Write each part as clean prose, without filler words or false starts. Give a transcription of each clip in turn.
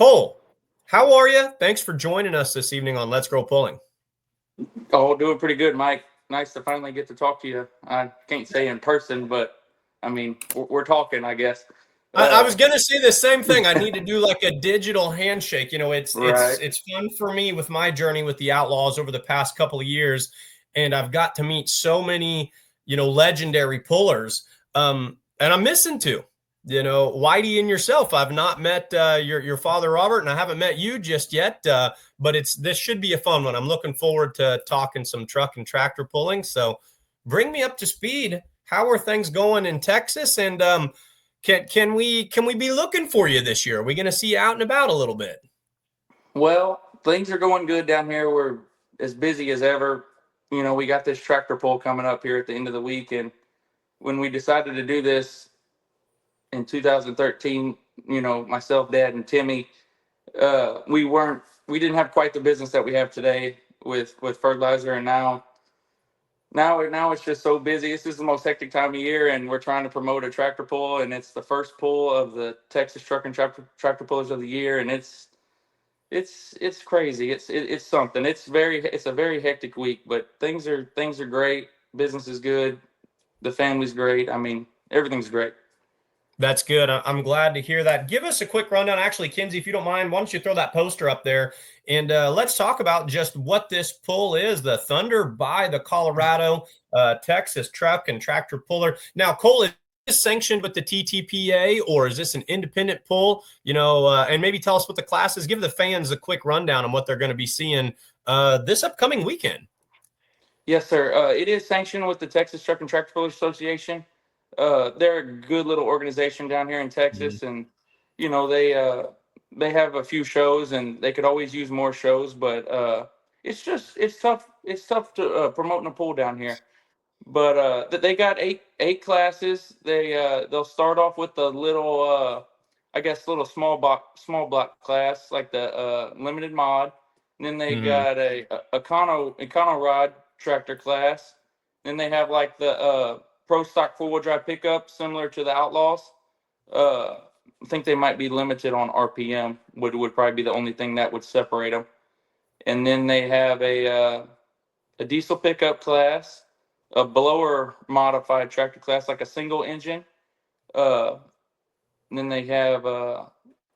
Cole, how are you? Thanks for joining us this evening on Let's Grow Pulling. Oh, doing pretty good, Mike. Nice to finally get to talk to you. I can't say in person, but I mean, we're talking, I guess. I was Uh, gonna say the same thing. I need to do like a digital handshake. It's it's right. it's fun for me with my journey with the Outlaws over the past couple of years, and I've got to meet so many legendary pullers. And I'm missing two. Whitey and yourself. I've not met your father Robert, and I haven't met you just yet. But this should be a fun one. I'm looking forward to talking some truck and tractor pulling. So bring me up to speed. How are things going in Texas? And can we be looking for you this year? Are we going to see you out and about a little bit? Well, things are going good down here. We're as busy as ever. We got this tractor pull coming up here at the end of the week, and when we decided to do this in 2013, myself, Dad, and Timmy, we didn't have quite the business that we have today with fertilizer, and now it's just so busy. This is the most hectic time of year, and we're trying to promote a tractor pull, and it's the first pull of the Texas Truck and Tractor Pullers of the Year, and it's crazy. It's something. It's a very hectic week, but things are great. Business is good. The family's great. I mean, everything's great. That's good. I'm glad to hear that. Give us a quick rundown. Actually, Kinsey, if you don't mind, why don't you throw that poster up there and let's talk about just what this pull is, the Thunder by the Colorado Texas Truck and Tractor Puller. Now, Cole, is this sanctioned with the TTPA or is this an independent pull? And maybe tell us what the class is. Give the fans a quick rundown on what they're going to be seeing this upcoming weekend. Yes, sir. It is sanctioned with the Texas Truck and Tractor Pullers Association. They're a good little organization down here in Texas, and they have a few shows, and they could always use more shows. But it's tough. It's tough to promote a pool down here. But they got eight classes. They'll start off with the little I guess little small block class like the limited mod. And then they got a econo rod tractor class. Then they have like the pro stock 4-wheel drive pickup, similar to the Outlaws. I think they might be limited on RPM. Would probably be the only thing that would separate them. And then they have a diesel pickup class, a blower modified tractor class, like a single engine. And then they have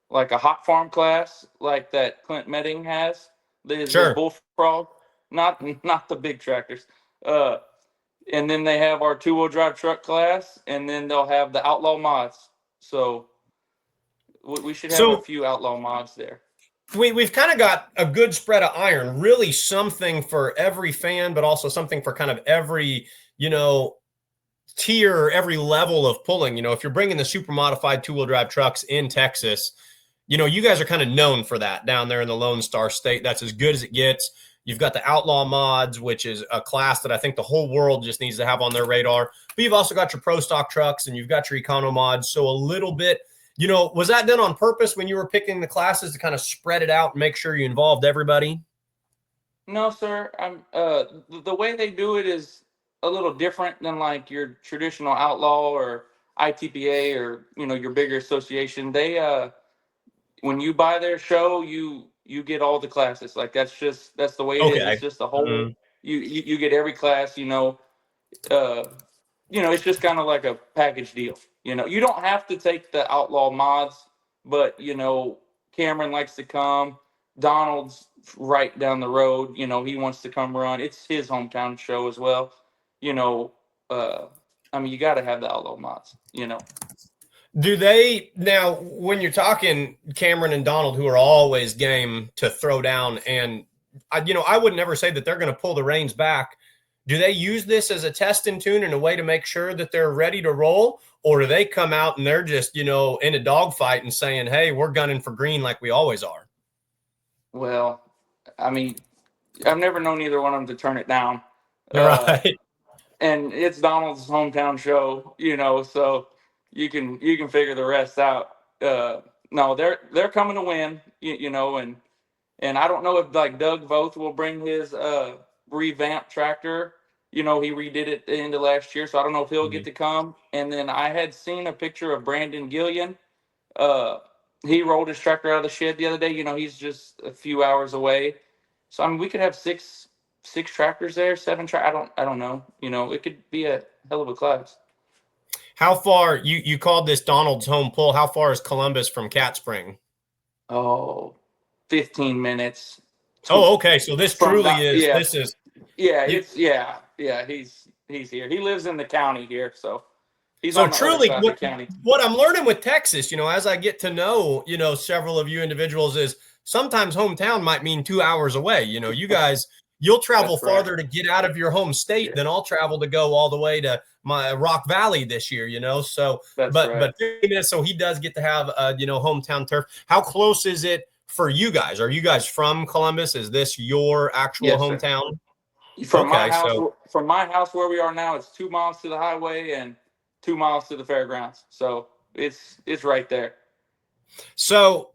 like a hot farm class, like that Clint Medding has. The Sure. bullfrog, not the big tractors. Uh, and then they have our 2-wheel drive truck class, and then they'll have the outlaw mods. So we should have a So few outlaw mods there. we've kind of got a good spread of iron, really something for every fan, but also something for kind of every, tier, every level of pulling. If you're bringing the super modified 2-wheel drive trucks in Texas, you guys are kind of known for that down there in the Lone Star State. That's as good as it gets. You've got the Outlaw Mods, which is a class that I think the whole world just needs to have on their radar. But you've also got your Pro Stock trucks and you've got your Econo Mods. So a little bit, was that done on purpose when you were picking the classes to kind of spread it out and make sure you involved everybody? No, sir. The way they do it is a little different than like your traditional outlaw or ITPA or your bigger association. They when you buy their show, you get all the classes. Like that's the way it is. It's Okay. just a whole you get every class. Uh, it's just kind of like a package deal. You don't have to take the outlaw mods, but Cameron likes to come. Donald's right down the road. He wants to come run. It's his hometown show as well. You know, uh, I mean, you got to have the outlaw mods. Do they now, when you're talking Cameron and Donald, who are always game to throw down, and I would never say that they're going to pull the reins back. Do they use this as a test and tune and a way to make sure that they're ready to roll, or do they come out and they're just in a dogfight and saying, "Hey, we're gunning for green like we always are"? Well, I mean, I've never known either one of them to turn it down. All Uh, right. and it's Donald's hometown show, so you can figure the rest out. No, they're coming to win, and I don't know if like Doug Voth will bring his revamped tractor. He redid it at the end of last year, so I don't know if he'll get to come. And then I had seen a picture of Brandon Gillian. Uh, he rolled his tractor out of the shed the other day. He's just a few hours away. So I mean, we could have six tractors there, seven. I don't know. It could be a hell of a class. How far you called this Donald's home pull? How far is Columbus from Cat Spring? Oh, 15 minutes. Oh, okay. So this From truly not is yeah this is yeah you, it's yeah he's here. He lives in the county here, so he's so on the other truly side of the county. what I'm learning with Texas, as I get to know, several of you individuals is sometimes hometown might mean 2 hours away. You guys, you'll travel That's right. farther to get out of your home state Yeah, than I'll travel to go all the way to my Rock Valley this year, So, that's right. but 50 minutes, so he does get to have, hometown turf. How close is it for you guys? Are you guys from Columbus? Is this your actual Yes, sir. hometown? From my Okay, house, so from my house where we are now, it's 2 miles to the highway and 2 miles to the fairgrounds. So it's right there. so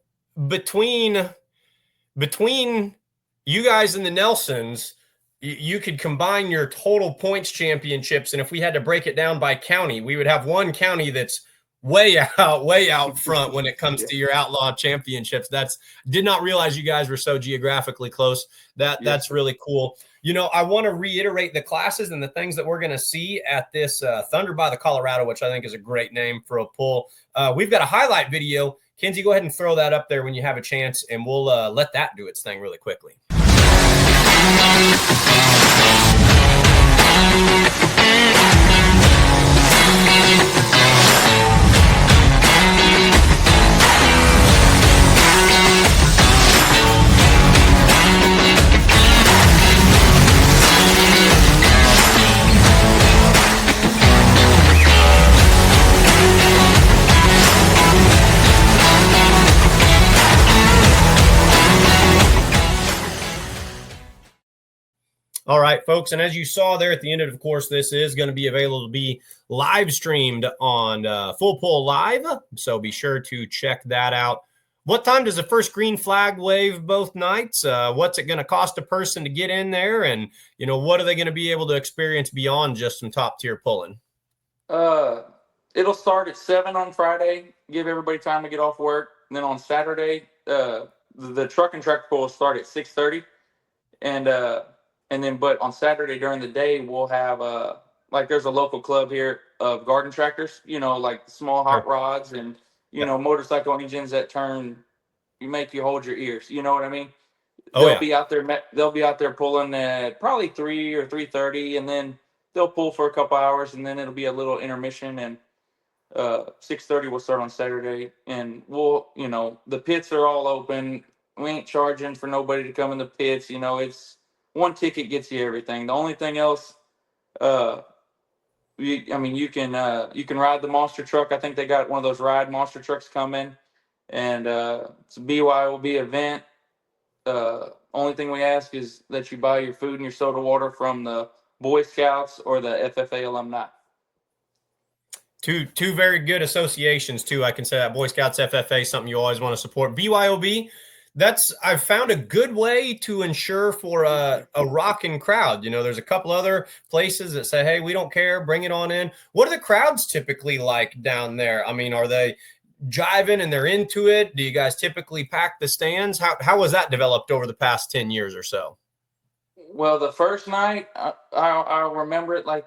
between between you guys and the Nelsons, you could combine your total points championships, and if we had to break it down by county, we would have one county that's way out front when it comes Yeah. to your outlaw championships. Did not realize you guys were so geographically close. That's Yes, really cool. I want to reiterate the classes and the things that we're going to see at this Thunder by the Colorado, which I think is a great name for a pull. We've got a highlight video. Kenzie, go ahead and throw that up there when you have a chance, and we'll let that do its thing really quickly. All right, folks. And as you saw there at the end of course, this is going to be available to be live streamed on Full Pull Live. So be sure to check that out. What time does the first green flag wave both nights? What's it going to cost a person to get in there? And, what are they going to be able to experience beyond just some top tier pulling? It'll start at 7 on Friday, give everybody time to get off work. And then on Saturday, the truck and tractor pull will start at 6:30. And then, but on Saturday during the day, we'll have there's a local club here of garden tractors, like small hot rods and motorcycle engines that make you hold your ears. You know what I mean? They'll be out there. They'll be out there pulling at probably 3 or 3:30, and then they'll pull for a couple hours, and then it'll be a little intermission. And 6:30 will start on Saturday, and the pits are all open. We ain't charging for nobody to come in the pits. It's one ticket gets you everything. The only thing else, you can ride the monster truck. I think they got one of those ride monster trucks coming, and it's a BYOB event. Only thing we ask is that you buy your food and your soda water from the Boy Scouts or the FFA alumni. Two very good associations too. I can say that Boy Scouts, FFA, something you always want to support. BYOB, I've found a good way to ensure for a rocking crowd. There's a couple other places that say, hey, we don't care, bring it on in. What are the crowds typically like down there? I mean, are they jiving and they're into it? Do you guys typically pack the stands? How was that developed over the past 10 years or so? Well, the first night, I remember it like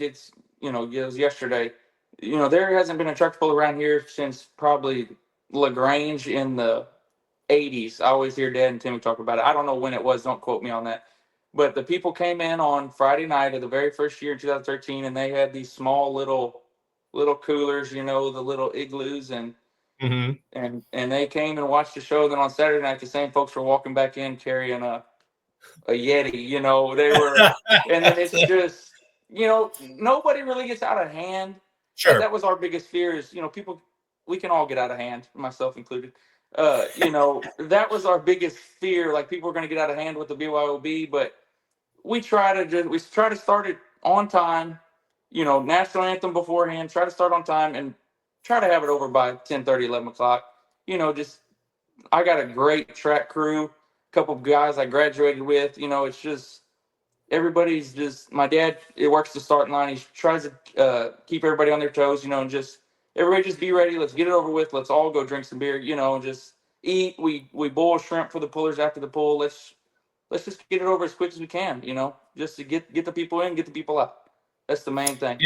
it's, it was yesterday. There hasn't been a tractor pull around here since probably LaGrange in the 80s. I always hear Dad and Timmy talk about it. I don't know when it was. Don't quote me on that. But the people came in on Friday night of the very first year in 2013, and they had these small little coolers, the little igloos, and and they came and watched the show. Then on Saturday night, the same folks were walking back in carrying a Yeti. They were, and then it's just, nobody really gets out of hand. Sure. That was our biggest fear is, people, we can all get out of hand, myself included. That was our biggest fear. Like people are going to get out of hand with the BYOB, but we try to start it on time, national anthem beforehand, try to start on time and try to have it over by 10:30, 11 o'clock. I got a great track crew, a couple of guys I graduated with, it's just, my dad, it works the starting line. He tries to keep everybody on their toes, and just everybody just be ready. Let's get it over with. Let's all go drink some beer, and just eat. We boil shrimp for the pullers after the pull. Let's just get it over as quick as we can, just to get the people in, get the people out. That's the main thing.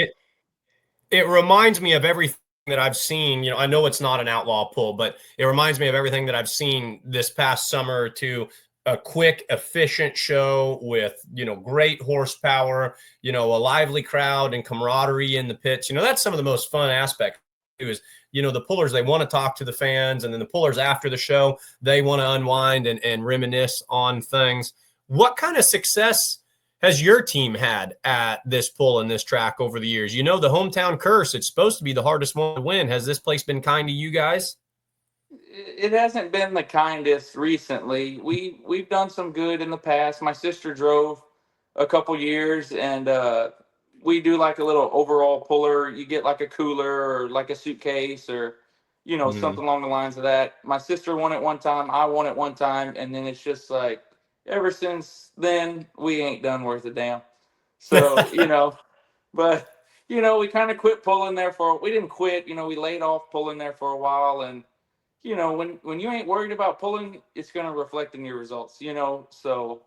It reminds me of everything that I've seen. I know it's not an outlaw pull, but it reminds me of everything that I've seen this past summer to a quick, efficient show with, great horsepower, a lively crowd and camaraderie in the pits. That's some of the most fun aspect is, the pullers, they want to talk to the fans, and then the pullers after the show, they want to unwind and reminisce on things. What kind of success has your team had at this pull and this track over the years? The hometown curse, it's supposed to be the hardest one to win. Has this place been kind to you guys? It hasn't been the kindest recently. We've done some good in the past. My sister drove a couple years, and we do like a little overall puller. You get like a cooler or like a suitcase or something along the lines of that. My sister won it one time, I won it one time, and then it's just like ever since then we ain't done worth a damn. So but we kind of quit pulling there we didn't quit. We laid off pulling there for a while, and when you ain't worried about pulling, it's going to reflect in your results. So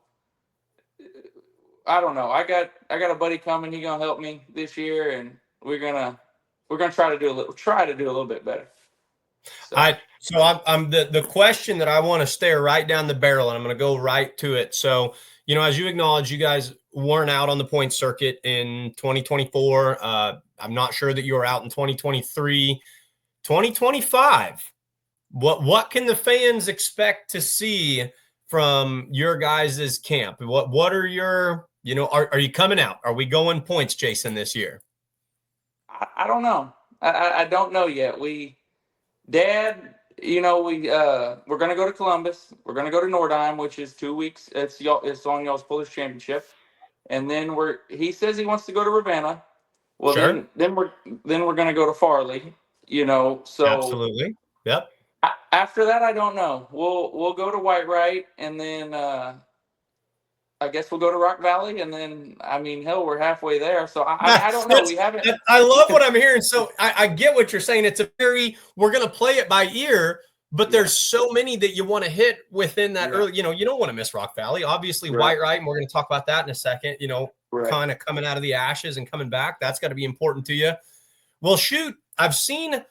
I don't know. I got a buddy coming. He gonna help me this year, and we're gonna try to do a little bit better. I'm the question that I want to stare right down the barrel, and I'm going to go right to it. So, as you acknowledge, you guys weren't out on the point circuit in 2024. I'm not sure that you were out in 2023, 2025. What can the fans expect to see from your guys' camp? What are your, are you coming out? Are we going points chasing this year? I don't know. I don't know yet. Dad, we're gonna go to Columbus. We're gonna go to Nordheim, which is 2 weeks. It's on y'all's Pullers Championship, and then he says he wants to go to Ravenna. Well, sure. then we're gonna go to Farley. So absolutely, yep. After that, I don't know. We'll go to Whitewright, and then I guess we'll go to Rock Valley, and then hell, we're halfway there. So I don't know. We haven't. I love what I'm hearing. So I get what you're saying. It's we're going to play it by ear, but there's so many that you want to hit within that early. You don't want to miss Rock Valley. Obviously, Whitewright, and we're going to talk about that in a second. Kind of coming out of the ashes and coming back. That's got to be important to you. Well, shoot, I've seen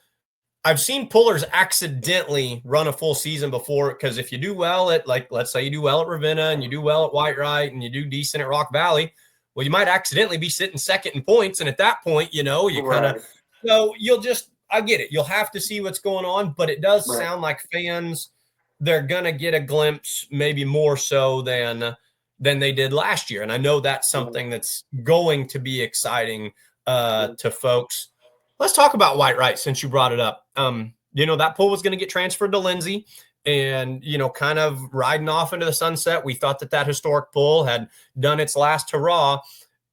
pullers accidentally run a full season before, because if you do well at, let's say you do well at Ravenna and you do well at Whitewright and you do decent at Rock Valley, well, you might accidentally be sitting second in points. And at that point, you kind of, so I get it. You'll have to see what's going on, but it does sound like fans, they're going to get a glimpse, maybe more so than they did last year. And I know that's something that's going to be exciting to folks. Let's talk about Whitewright since you brought it up. That pull was going to get transferred to Lindsay, and, kind of riding off into the sunset. We thought that historic pull had done its last hurrah.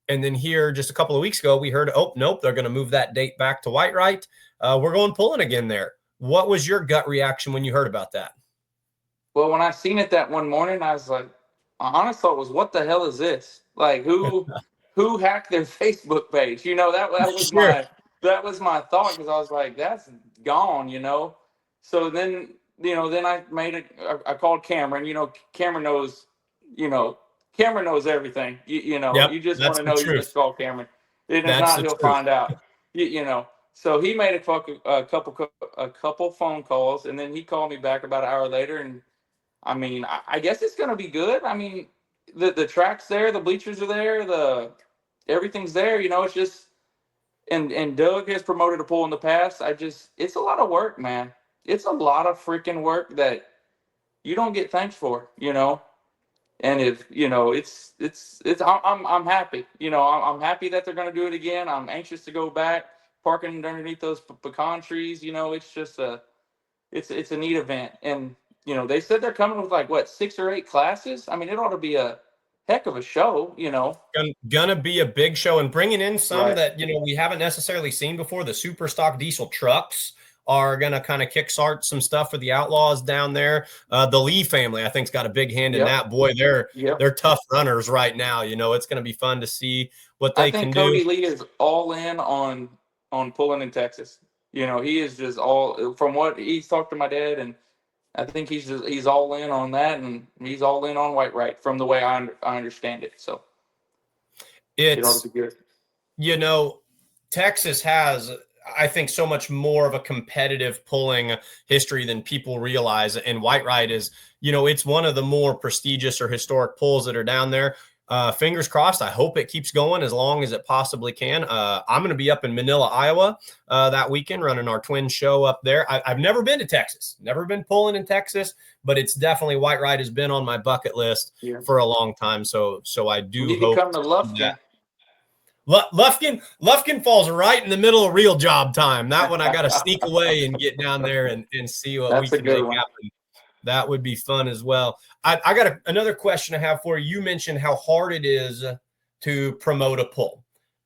And then here just a couple of weeks ago, we heard, oh, nope, they're going to move that date back to Whitewright. We're going pulling again there. What was your gut reaction when you heard about that? Well, when I seen it that one morning, I was like, my honest thought was, what the hell is this? Like, who hacked their Facebook page? That was my thought, because I was like, that's gone, So then, then I called Cameron. Cameron knows everything. You just want to know, you just call Cameron. If not, he'll find out. So he made a couple phone calls, and then he called me back about an hour later, and I guess it's going to be good. The track's there, the bleachers are there, everything's there. It's just. And Doug has promoted a pull in the past. It's a lot of work, man. It's a lot of freaking work that you don't get thanks for, And if I'm happy. I'm happy that they're going to do it again. I'm anxious to go back, parking underneath those pecan trees. It's just it's a neat event. And they said they're coming with 6 or 8 classes. It ought to be a heck of a show, Gonna be a big show, and bringing in some that we haven't necessarily seen before. The super stock diesel trucks are gonna kind of kickstart some stuff for the Outlaws down there. The Lee family, I think, has got a big hand in that. Boy, they're tough runners right now. It's gonna be fun to see what they can do. Cody Lee is all in on pulling in Texas. He is just all, from what he's talked to my dad, and I think he's all in on that, and he's all in on Whitewright from the way I understand it. So it ought to It's, be good. you know, Texas has, I think, so much more of a competitive pulling history than people realize. And Whitewright is, it's one of the more prestigious or historic pulls that are down there. Fingers crossed. I hope it keeps going as long as it possibly can. I'm going to be up in Manila, Iowa that weekend running our twin show up there. I've never been to Texas, never been pulling in Texas, but it's definitely, Whitewright has been on my bucket list Yeah. for a long time. So I We do need to hope come to Lufkin. Lufkin falls right in the middle of real job time. That one I got to sneak away and get down there and see what we That's a can good make one. happen. That would be fun as well. I got another question I have for you. You mentioned how hard it is to promote a pull.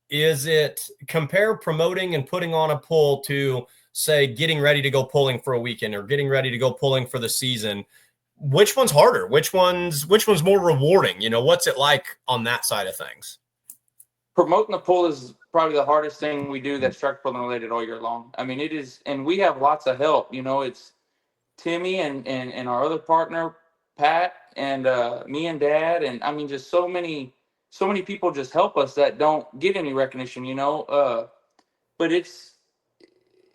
Is it, compare promoting and putting on a pull to, say, getting ready to go pulling for a weekend or getting ready to go pulling for the season? Which one's harder? Which one's more rewarding? What's it like on that side of things? Promoting the pull is probably the hardest thing we do that's shark pulling related all year long. I mean, it is, and we have lots of help. It's Timmy and our other partner Pat and me and Dad, and I mean, just so many people just help us that don't get any recognition. But it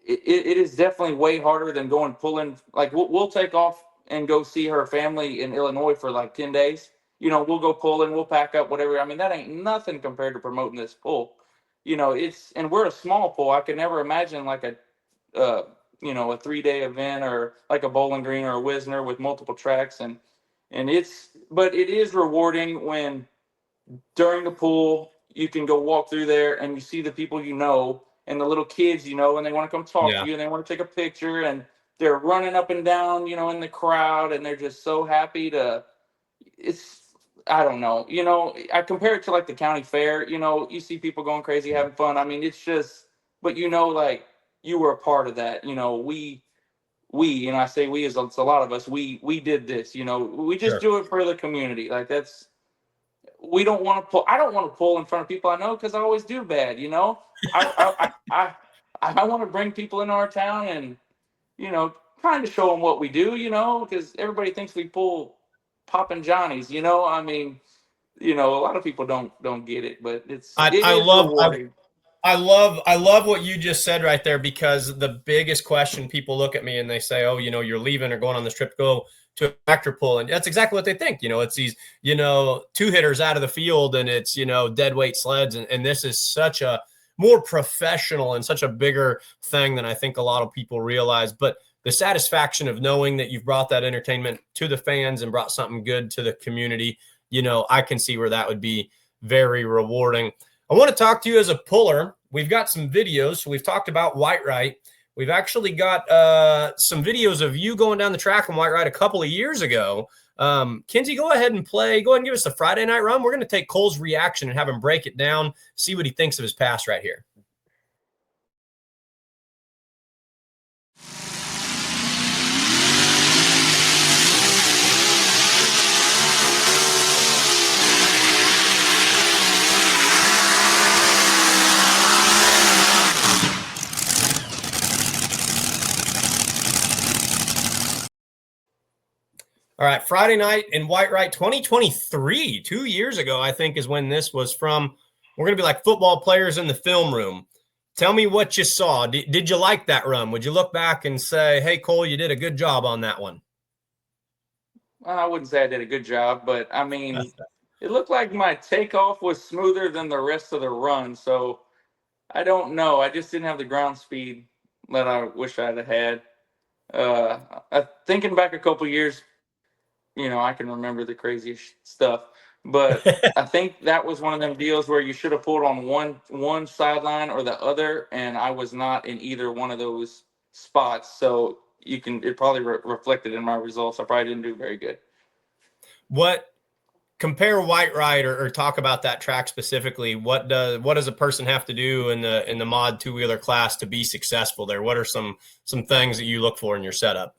is definitely way harder than going pulling. Like we'll take off and go see her family in Illinois for like 10 days. We'll go pulling, we'll pack up, whatever. I mean, that ain't nothing compared to promoting this pull. And we're a small pull. I could never imagine like a 3-day event or like a Bowling Green or a Wisner with multiple tracks. But it is rewarding when during the pool you can go walk through there and you see the people and the little kids and they want to come talk to Yeah, you and they want to take a picture and they're running up and down in the crowd and they're just so happy to. It's, I don't know, I compare it to like the county fair. You see people going crazy having fun. I mean, it's just, but like you were a part of that. We I say we as it's a lot of us, we did this. We just sure. do it for the community. Like that's, we don't want to pull. I don't want to pull in front of people I know because I always do bad. I want to bring people into our town and kind of show them what we do. Because everybody thinks we pull popping Johnnies. I mean, a lot of people don't get it, but it I, I is love I, rewarding. I love what you just said right there, because the biggest question, people look at me and they say, "Oh, you're leaving or going on this trip to go to a tractor pull," and that's exactly what they think. It's these two hitters out of the field, and it's dead weight sleds, and this is such a more professional and such a bigger thing than I think a lot of people realize. But the satisfaction of knowing that you've brought that entertainment to the fans and brought something good to the community, I can see where that would be very rewarding. I want to talk to you as a puller. We've got some videos. So we've talked about Whitewright. We've actually got some videos of you going down the track on Whitewright a couple of years ago. Kinsey, go ahead and play. Go ahead and give us the Friday night run. We're going to take Cole's reaction and have him break it down, see what he thinks of his pass right here. All right, Friday night in Whitewright 2023, 2 years ago, I think, is when this was from. We're going to be like football players in the film room. Tell me what you saw. Did you like that run? Would you look back and say, "Hey, Cole, you did a good job on that one"? Well, I wouldn't say I did a good job, but I mean, it looked like my takeoff was smoother than the rest of the run. So I don't know. I just didn't have the ground speed that I wish I'd have had. Thinking back a couple years, I can remember the craziest stuff. But I think that was one of them deals where you should have pulled on one sideline or the other, and I was not in either one of those spots. So it probably reflected in my results. I probably didn't do very good. What, compare Whitewright or talk about that track specifically? What does a person have to do in the mod two-wheeler class to be successful there? What are some things that you look for in your setup?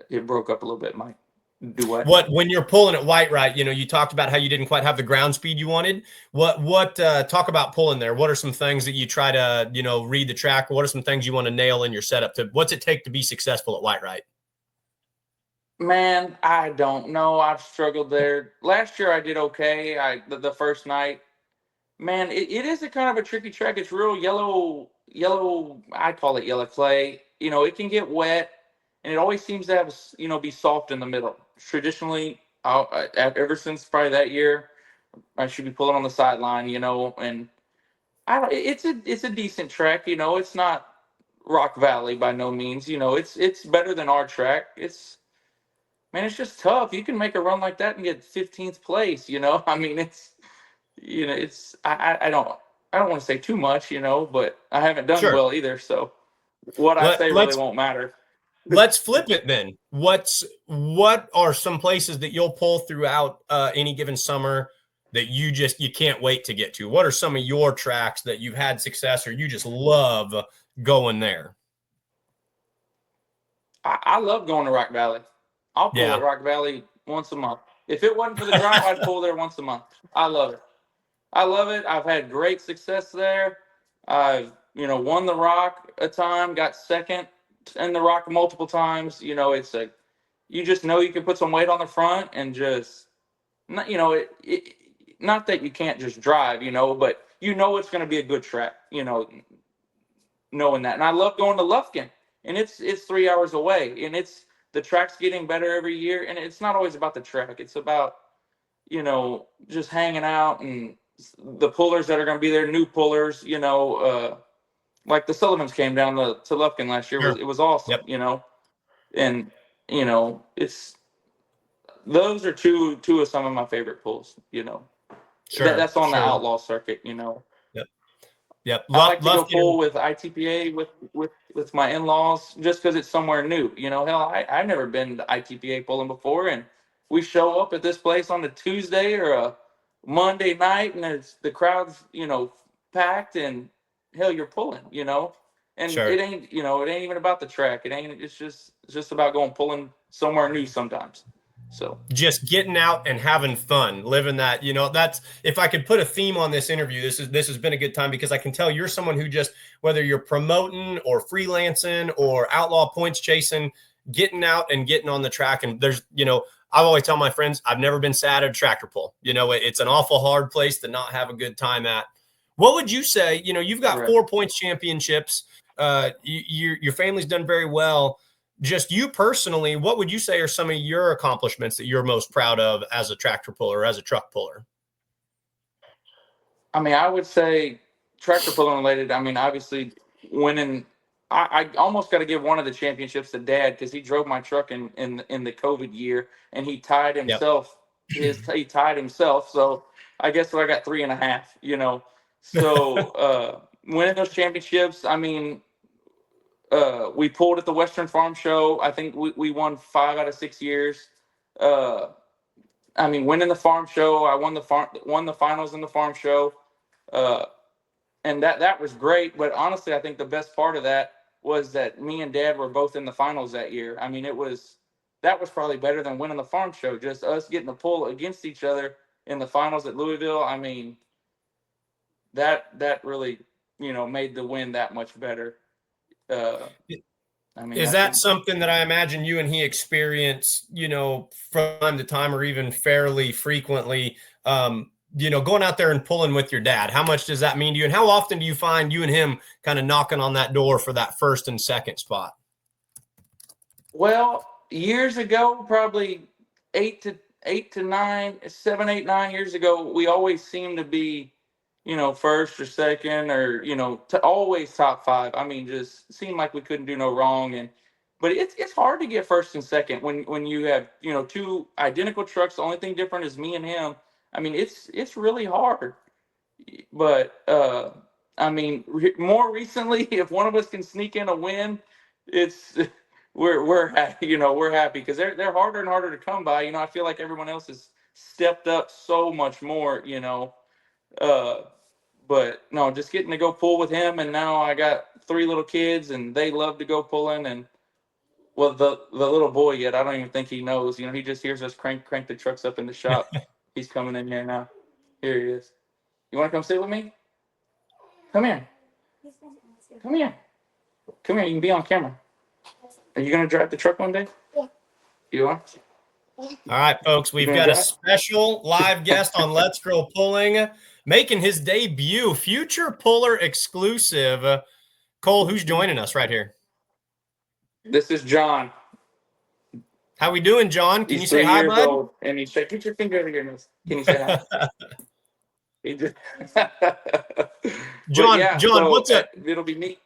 It broke up a little bit, Mike. Do what? What when you're pulling at White, right? You talked about how you didn't quite have the ground speed you wanted. What talk about pulling there? What are some things that you try to read the track? What are some things you want to nail in your setup? What's it take to be successful at White, right? Man, I don't know. I've struggled there. Last year I did okay. The first night, man, it is a kind of a tricky track. It's real yellow. I call it yellow clay. It can get wet, and it always seems to have be soft in the middle. Traditionally, ever since probably that year, I should be pulling on the sideline. And I don't. It's a decent track. It's not Rock Valley by no means. It's better than our track. It's just tough. You can make a run like that and get 15th place. I mean, it's I don't want to say too much, but I haven't done Sure. well either. So what I Let, say really let's won't matter. let's flip it then. What are some places that you'll pull throughout any given summer that you can't wait to get to? What are some of your tracks that you've had success or you just love going there? I love going to Rock Valley. I'll pull at Yeah. Rock Valley once a month. If it wasn't for the drive, I'd pull there once a month. I love it. I love it. I've had great success there. I've won the Rock a time, got second in the Rock multiple times. You just know you can put some weight on the front and just not not that you can't just drive, but it's going to be a good track. Knowing that, and I love going to Lufkin, and it's 3 hours away, and the track's getting better every year, and it's not always about the track. It's about just hanging out and the pullers that are going to be there, new pullers. Like the Sullivans came down to Lufkin last year. Sure. It was awesome. Yep. And it's those are two of some of my favorite pulls. Sure. That's on the Sure. outlaw circuit. Yep. Yep. I like to go Lufkin. pull with ITPA with my in-laws just because it's somewhere new. Hell, I've never been to ITPA pulling before, and we show up at this place on a Tuesday or a Monday night, and the crowd's packed, and hell, you're pulling, and Sure. it ain't even about the track. It's just about going pulling somewhere new sometimes. So Just getting out and having fun, living that, that's, if I could put a theme on this interview, this has been a good time because I can tell you're someone who just, whether you're promoting or freelancing or outlaw points chasing, getting out and getting on the track. And there's, I always tell my friends, I've never been sad at a tractor pull. It's an awful hard place to not have a good time at. What would you say? You've got correct. 4 points championships. Your family's done very well. Just you personally, what would you say are some of your accomplishments that you're most proud of as a tractor puller, as a truck puller? I mean, I would say tractor pulling related. I mean, obviously winning. I almost got to give one of the championships to Dad because he drove my truck in the COVID year, and he tied Yep. himself. He tied himself. So I guess I got 3.5. So winning those championships. I mean, we pulled at the Western Farm Show. I think we won 5 out of 6 years. I mean, winning the farm show, I won the finals in the farm show, uh, and that was great. But honestly, I think the best part of that was that me and Dad were both in the finals that year. I mean, that was probably better than winning the farm show. Just us getting to pull against each other in the finals at Louisville. I mean, that really made the win that much better. I mean, Is that something that I imagine you and he experience, from time to time or even fairly frequently, going out there and pulling with your dad? How much does that mean to you? And how often do you find you and him kind of knocking on that door for that first and second spot? Well, years ago, probably 7, 8, 9 years ago, we always seemed to be, first or second or, always top 5. I mean, just seemed like we couldn't do no wrong. But it's hard to get first and second when you have, 2 identical trucks. The only thing different is me and him. I mean, it's really hard. But, I mean, more recently, if one of us can sneak in a win, it's we're happy, we're happy because they're harder and harder to come by. I feel like everyone else has stepped up so much more. Uh, but no, just getting to go pull with him, and now I got 3 little kids, and they love to go pulling, and Well, the little boy yet, I don't even think he knows. You know, he just hears us crank the trucks up in the shop. He's coming in here now. Here he is. You want to come sit with me? Come here. Come here. Come here. You can be on camera. Are you gonna drive the truck one day? Yeah. You are. All right, folks, we've got a special live guest on Let's Grow Pulling, making his debut, future puller exclusive. Cole, who's joining us right here? This is John. How we doing, John? Can He's you say hi, bud? 3 years old, and he's like, "Get your finger over your nose." Can you say hi? He just John, yeah, John, so what's a it'll be neat.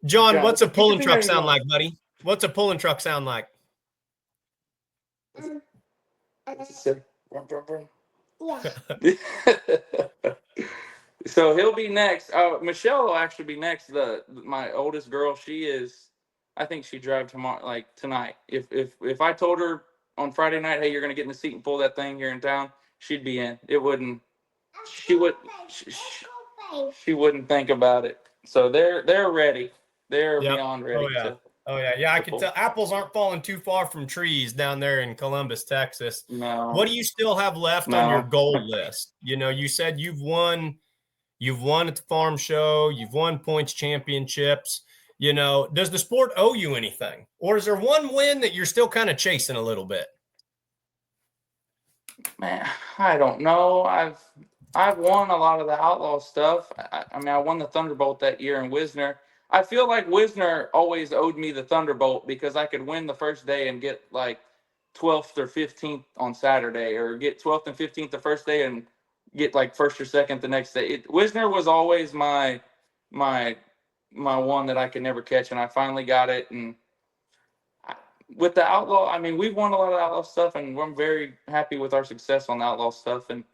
John, what's a pulling truck finger sound like, buddy? What's a pulling truck sound like? So he'll be next. Michelle will actually be next. My oldest girl, I think she drive tomorrow, like tonight. If I told her on Friday night, hey, you're gonna get in the seat and pull that thing here in town, she'd be in. It wouldn't. She wouldn't think about it. So they're ready. They're beyond ready. Oh yeah. I can tell apples aren't falling too far from trees down there in Columbus, Texas. No. What do you still have left on your goal list? You know, you said you've won at the farm show, you've won points championships. You know, does the sport owe you anything? Or is there one win that you're still kind of chasing a little bit? Man, I don't know. I've won a lot of the outlaw stuff. I mean, I won the Thunderbolt that year in Wisner. I feel like Wisner always owed me the Thunderbolt because I could win the first day and get like 12th or 15th on Saturday, or get 12th and 15th the first day and get like first or second the next day. Wisner was always my one that I could never catch, and I finally got it. And with the outlaw, I mean, we've won a lot of outlaw stuff, and I'm very happy with our success on the outlaw stuff. And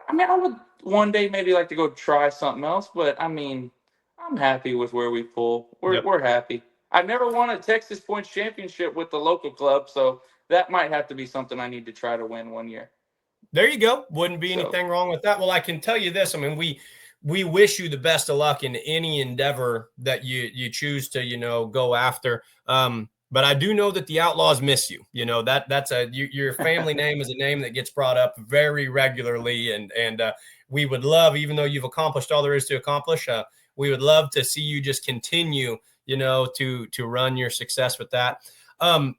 I mean, I would one day maybe like to go try something else, but I mean, I'm happy with where we pull. We're happy. I've never won a Texas Points Championship with the local club, so that might have to be something I need to try to win one year. There you go. Wouldn't be anything wrong with that. Well, I can tell you this. I mean, we wish you the best of luck in any endeavor that you choose to, you know, go after. But I do know that the Outlaws miss you. You know, that's your family name is a name that gets brought up very regularly. And we would love, even though you've accomplished all there is to accomplish, we would love to see you just continue, you know, to run your success with that.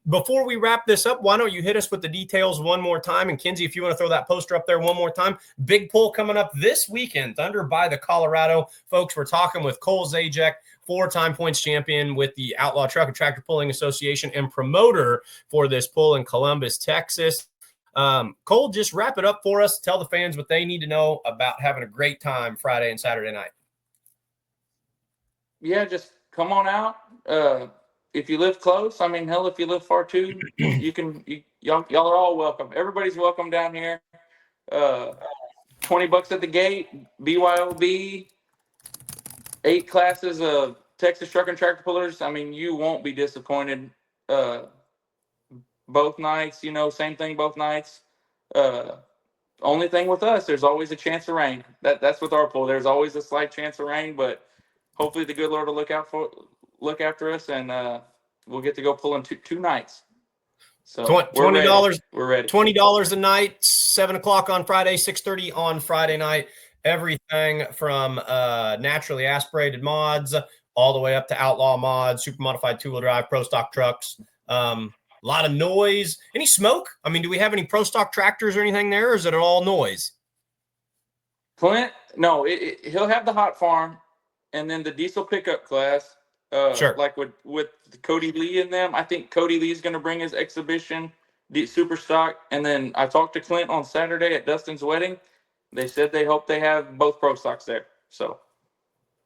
Before we wrap this up, why don't you hit us with the details one more time? And Kinsey, if you want to throw that poster up there one more time, big pull coming up this weekend, Thunder by the Colorado. Folks, we're talking with Cole Zajicek, 4-time points champion with the Outlaw Truck and Tractor Pulling Association and promoter for this pull in Columbus, Texas. Cole, just wrap it up for us. Tell the fans what they need to know about having a great time Friday and Saturday night. Yeah, just come on out. If you live close, I mean, hell, if you live far too, y'all are all welcome. Everybody's welcome down here. $20 at the gate, BYOB, 8 classes of Texas Truck and Tractor Pullers. I mean, you won't be disappointed. Both nights, you know, same thing both nights. Only thing with us, there's always a chance of rain. That's with our pull. There's always a slight chance of rain, but hopefully the good Lord will look after us, and we'll get to go pulling two nights. So $20. We're ready. $20 a night, 7 o'clock on Friday, 6:30 on Friday night. Everything from naturally aspirated mods all the way up to outlaw mods, super modified 2-wheel drive, pro stock trucks. A lot of noise. Any smoke? I mean, do we have any pro stock tractors or anything there, or is it all noise? Clint, no, he'll have the hot farm, and then the diesel pickup class. Sure. Like with Cody Lee in them. I think Cody Lee's going to bring his exhibition super stock. And then I talked to Clint on Saturday at Dustin's wedding. They said they hope they have both pro stocks there. So,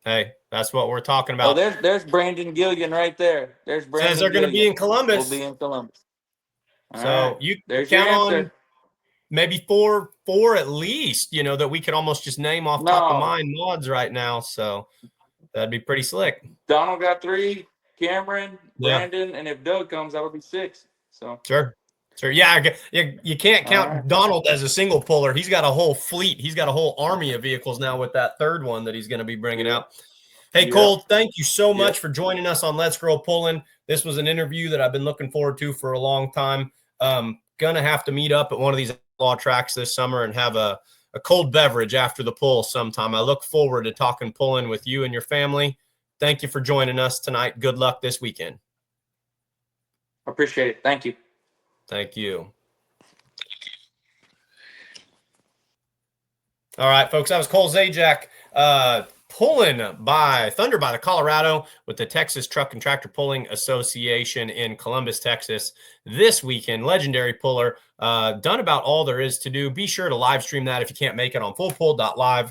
hey, that's what we're talking about. Oh, there's Brandon Gillian right there. There's Brandon. Says they're going to be in Columbus. We'll be in Columbus. All right. You count on maybe four at least, you know, that we could almost just name off top of mind mods right now. So that'd be pretty slick. Donald got 3, Cameron, Brandon, and if Doug comes, that'll be 6. So sure. Yeah, you can't count Donald as a single puller. He's got a whole fleet. He's got a whole army of vehicles now with that third one that he's going to be bringing out. Hey, Cole, thank you so much for joining us on Let's Grow Pulling. This was an interview that I've been looking forward to for a long time. Gonna have to meet up at one of these outlaw tracks this summer and have a cold beverage after the pull sometime. I look forward to talking pulling with you and your family. Thank you for joining us tonight. Good luck this weekend. Appreciate it. Thank you. Thank you. All right, folks, that was Cole Zajicek, pulling by Thunder by the Colorado with the Texas Truck and Tractor Pulling Association in Columbus, Texas this weekend. Legendary puller, done about all there is to do. Be sure to live stream that if you can't make it on fullpull.live.